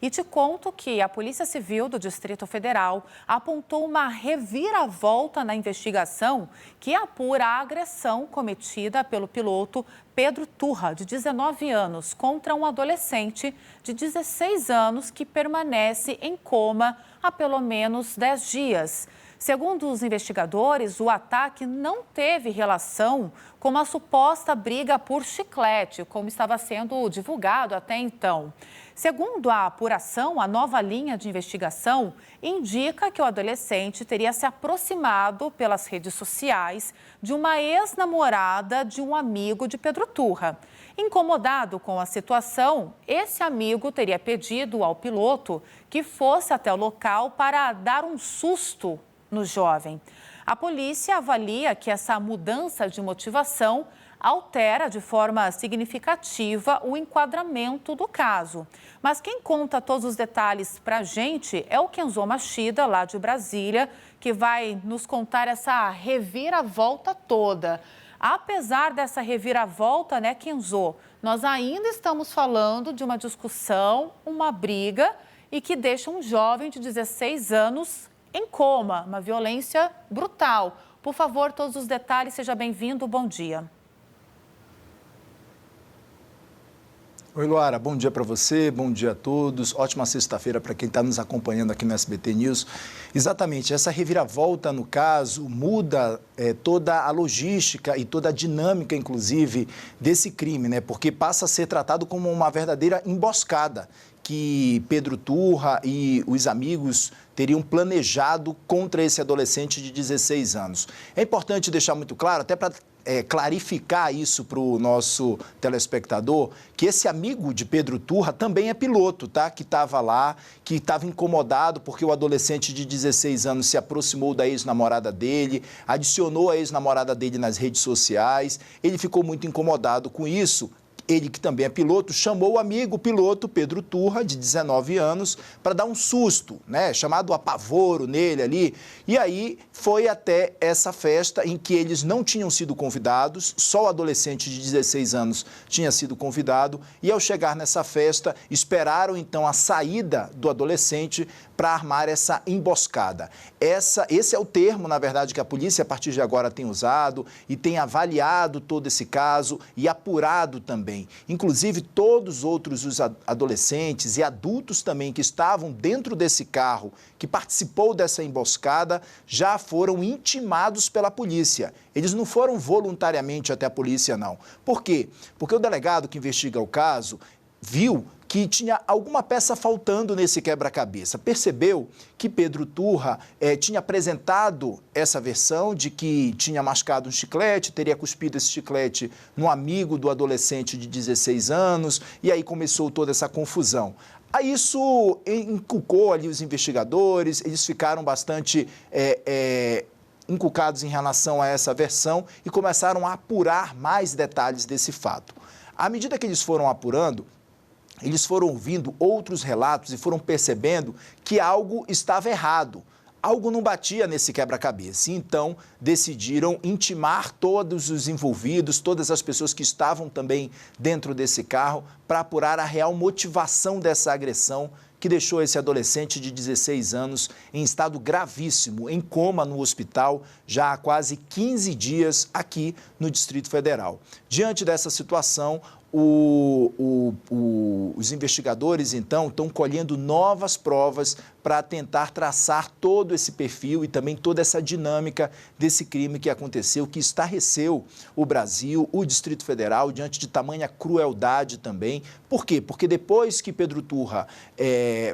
E te conto que a Polícia Civil do Distrito Federal apontou uma reviravolta na investigação que apura a agressão cometida pelo piloto Pedro Turra, de 19 anos, contra um adolescente de 16 anos que permanece em coma há pelo menos 10 dias. Segundo os investigadores, o ataque não teve relação com uma suposta briga por chiclete, como estava sendo divulgado até então. Segundo a apuração, a nova linha de investigação indica que o adolescente teria se aproximado pelas redes sociais de uma ex-namorada de um amigo de Pedro Turra. Incomodado com a situação, esse amigo teria pedido ao piloto que fosse até o local para dar um susto no jovem. A polícia avalia que essa mudança de motivação altera de forma significativa o enquadramento do caso. Mas quem conta todos os detalhes para a gente é o Kenzo Machida, lá de Brasília, que vai nos contar essa reviravolta toda. Apesar dessa reviravolta, né, Kenzo, nós ainda estamos falando de uma discussão, uma briga e que deixa um jovem de 16 anos em coma, uma violência brutal. Por favor, todos os detalhes, seja bem-vindo, bom dia. Oi, Luara, bom dia para você, bom dia a todos, ótima sexta-feira para quem está nos acompanhando aqui no SBT News. Exatamente, essa reviravolta no caso muda toda a logística e toda a dinâmica, inclusive, desse crime, né? Porque passa a ser tratado como uma verdadeira emboscada que Pedro Turra e os amigos teriam planejado contra esse adolescente de 16 anos. É importante deixar muito claro, até para clarificar isso para o nosso telespectador, que esse amigo de Pedro Turra também é piloto, tá? Que estava lá, que estava incomodado porque o adolescente de 16 anos se aproximou da ex-namorada dele, adicionou a ex-namorada dele nas redes sociais, ele ficou muito incomodado com isso. Ele, que também é piloto, chamou o amigo piloto Pedro Turra, de 19 anos, para dar um susto, né? Chamado apavoro nele ali. E aí foi até essa festa em que eles não tinham sido convidados, só o adolescente de 16 anos tinha sido convidado. E ao chegar nessa festa, esperaram então a saída do adolescente para armar essa emboscada. Esse é o termo, na verdade, que a polícia a partir de agora tem usado e tem avaliado todo esse caso e apurado também. Inclusive, todos os outros adolescentes e adultos também que estavam dentro desse carro, que participou dessa emboscada, já foram intimados pela polícia. Eles não foram voluntariamente até a polícia, não. Por quê? Porque o delegado que investiga o caso viu que tinha alguma peça faltando nesse quebra-cabeça. Percebeu que Pedro Turra tinha apresentado essa versão de que tinha mascado um chiclete, teria cuspido esse chiclete no amigo do adolescente de 16 anos, e aí começou toda essa confusão. Aí isso encucou ali os investigadores, eles ficaram bastante encucados em relação a essa versão e começaram a apurar mais detalhes desse fato. À medida que eles foram apurando, eles foram ouvindo outros relatos e foram percebendo que algo estava errado. Algo não batia nesse quebra-cabeça. Então, decidiram intimar todos os envolvidos, todas as pessoas que estavam também dentro desse carro, para apurar a real motivação dessa agressão que deixou esse adolescente de 16 anos em estado gravíssimo, em coma no hospital, já há quase 15 dias aqui no Distrito Federal. Diante dessa situação, os investigadores, então, estão colhendo novas provas para tentar traçar todo esse perfil e também toda essa dinâmica desse crime que aconteceu, que estarreceu o Brasil, o Distrito Federal, diante de tamanha crueldade também. Por quê? Porque depois que Pedro Turra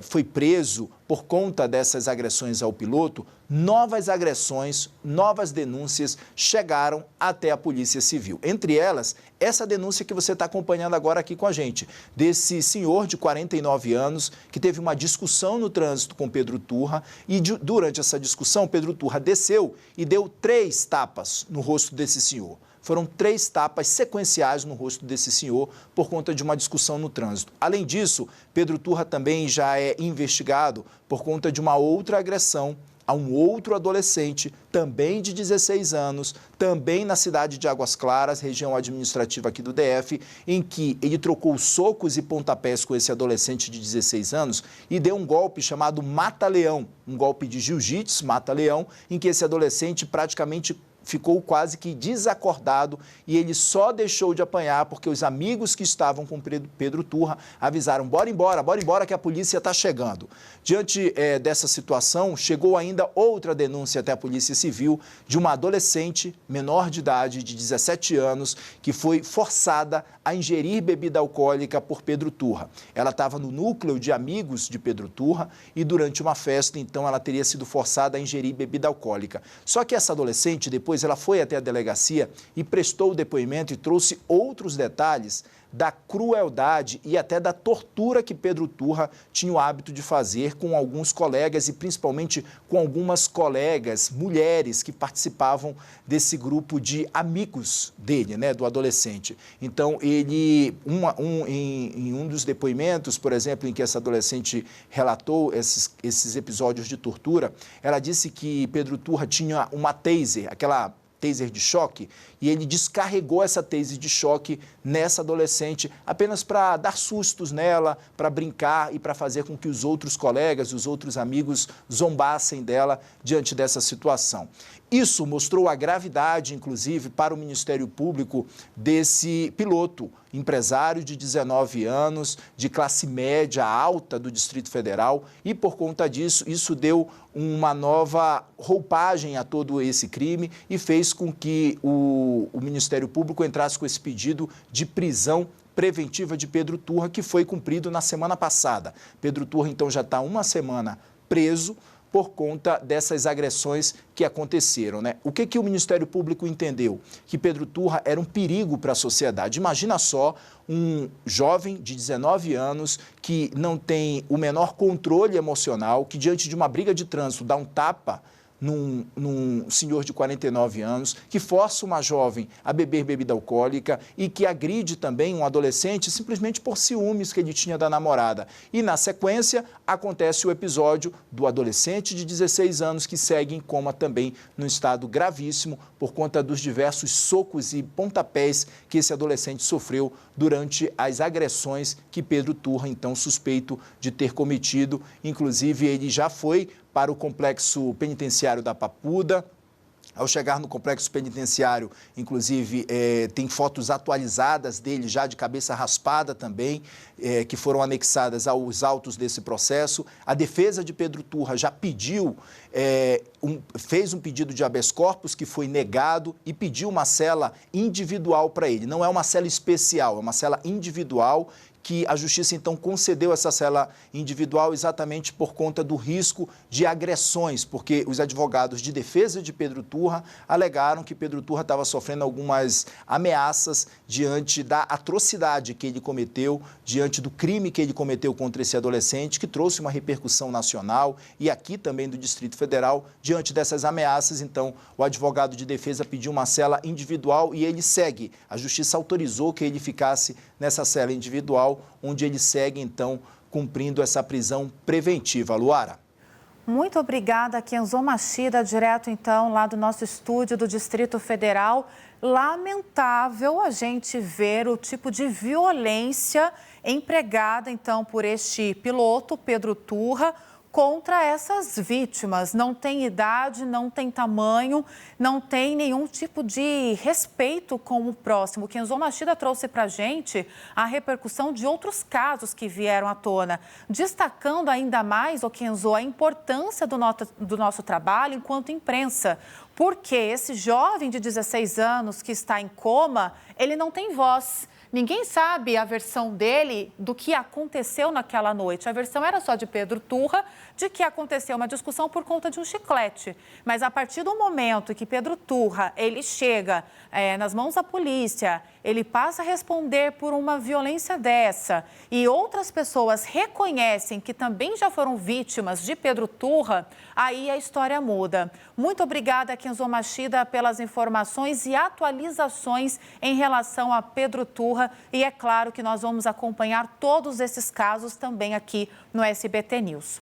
foi preso por conta dessas agressões ao piloto, novas agressões, novas denúncias chegaram até a Polícia Civil. Entre elas, essa denúncia que você está acompanhando agora aqui com a gente, desse senhor de 49 anos que teve uma discussão no trânsito com Pedro Turra e durante essa discussão, Pedro Turra desceu e deu 3 tapas no rosto desse senhor. Foram 3 tapas sequenciais no rosto desse senhor por conta de uma discussão no trânsito. Além disso, Pedro Turra também já é investigado por conta de uma outra agressão a um outro adolescente, também de 16 anos, também na cidade de Águas Claras, região administrativa aqui do DF, em que ele trocou socos e pontapés com esse adolescente de 16 anos e deu um golpe chamado mata-leão, um golpe de jiu-jitsu, mata-leão, em que esse adolescente praticamente ficou quase que desacordado e ele só deixou de apanhar porque os amigos que estavam com Pedro Turra avisaram: bora embora que a polícia está chegando. Diante dessa situação, chegou ainda outra denúncia até a Polícia Civil de uma adolescente menor de idade, de 17 anos, que foi forçada a ingerir bebida alcoólica por Pedro Turra. Ela estava no núcleo de amigos de Pedro Turra e durante uma festa, então, ela teria sido forçada a ingerir bebida alcoólica. Só que essa adolescente, depois ela foi até a delegacia e prestou o depoimento e trouxe outros detalhes da crueldade e até da tortura que Pedro Turra tinha o hábito de fazer com alguns colegas e principalmente com algumas colegas mulheres que participavam desse grupo de amigos dele, né, do adolescente. Então, ele, em um dos depoimentos, por exemplo, em que essa adolescente relatou esses episódios de tortura, ela disse que Pedro Turra tinha uma taser, aquela taser de choque, e ele descarregou essa taser de choque nessa adolescente apenas para dar sustos nela, para brincar e para fazer com que os outros colegas, os outros amigos zombassem dela diante dessa situação. Isso mostrou a gravidade, inclusive, para o Ministério Público desse piloto, empresário de 19 anos, de classe média alta do Distrito Federal, e por conta disso, isso deu uma nova roupagem a todo esse crime e fez com que o Ministério Público entrasse com esse pedido de prisão preventiva de Pedro Turra, que foi cumprido na semana passada. Pedro Turra, então, já está uma semana preso por conta dessas agressões que aconteceram, né? O que o Ministério Público entendeu? Que Pedro Turra era um perigo para a sociedade. Imagina só um jovem de 19 anos que não tem o menor controle emocional, que diante de uma briga de trânsito dá um tapa num senhor de 49 anos, que força uma jovem a beber bebida alcoólica e que agride também um adolescente simplesmente por ciúmes que ele tinha da namorada. E, na sequência, acontece o episódio do adolescente de 16 anos que segue em coma também num estado gravíssimo por conta dos diversos socos e pontapés que esse adolescente sofreu durante as agressões que Pedro Turra, então, suspeito de ter cometido. Inclusive, ele já foi para o complexo penitenciário da Papuda. Ao chegar no complexo penitenciário, inclusive, tem fotos atualizadas dele já de cabeça raspada também, que foram anexadas aos autos desse processo. A defesa de Pedro Turra já pediu, fez um pedido de habeas corpus que foi negado e pediu uma cela individual para ele. Não é uma cela especial, é uma cela individual, que a Justiça, então, concedeu essa cela individual exatamente por conta do risco de agressões, porque os advogados de defesa de Pedro Turra alegaram que Pedro Turra estava sofrendo algumas ameaças diante da atrocidade que ele cometeu, diante do crime que ele cometeu contra esse adolescente, que trouxe uma repercussão nacional e aqui também do Distrito Federal. Diante dessas ameaças, então, o advogado de defesa pediu uma cela individual e ele segue. A Justiça autorizou que ele ficasse nessa cela individual, onde ele segue, então, cumprindo essa prisão preventiva. Luara. Muito obrigada, Kenzo Machida, direto, então, lá do nosso estúdio do Distrito Federal. Lamentável a gente ver o tipo de violência empregada, então, por este piloto, Pedro Turra, contra essas vítimas. Não tem idade, não tem tamanho, não tem nenhum tipo de respeito com o próximo. O Kenzo Machida trouxe para a gente a repercussão de outros casos que vieram à tona, destacando ainda mais, o Kenzo, a importância do nosso trabalho enquanto imprensa, porque esse jovem de 16 anos que está em coma, ele não tem voz. Ninguém sabe a versão dele do que aconteceu naquela noite. A versão era só de Pedro Turra, de que aconteceu uma discussão por conta de um chiclete. Mas a partir do momento que Pedro Turra, ele chega nas mãos da polícia, ele passa a responder por uma violência dessa e outras pessoas reconhecem que também já foram vítimas de Pedro Turra, aí a história muda. Muito obrigada, Kenzo Machida, pelas informações e atualizações em relação a Pedro Turra. E é claro que nós vamos acompanhar todos esses casos também aqui no SBT News.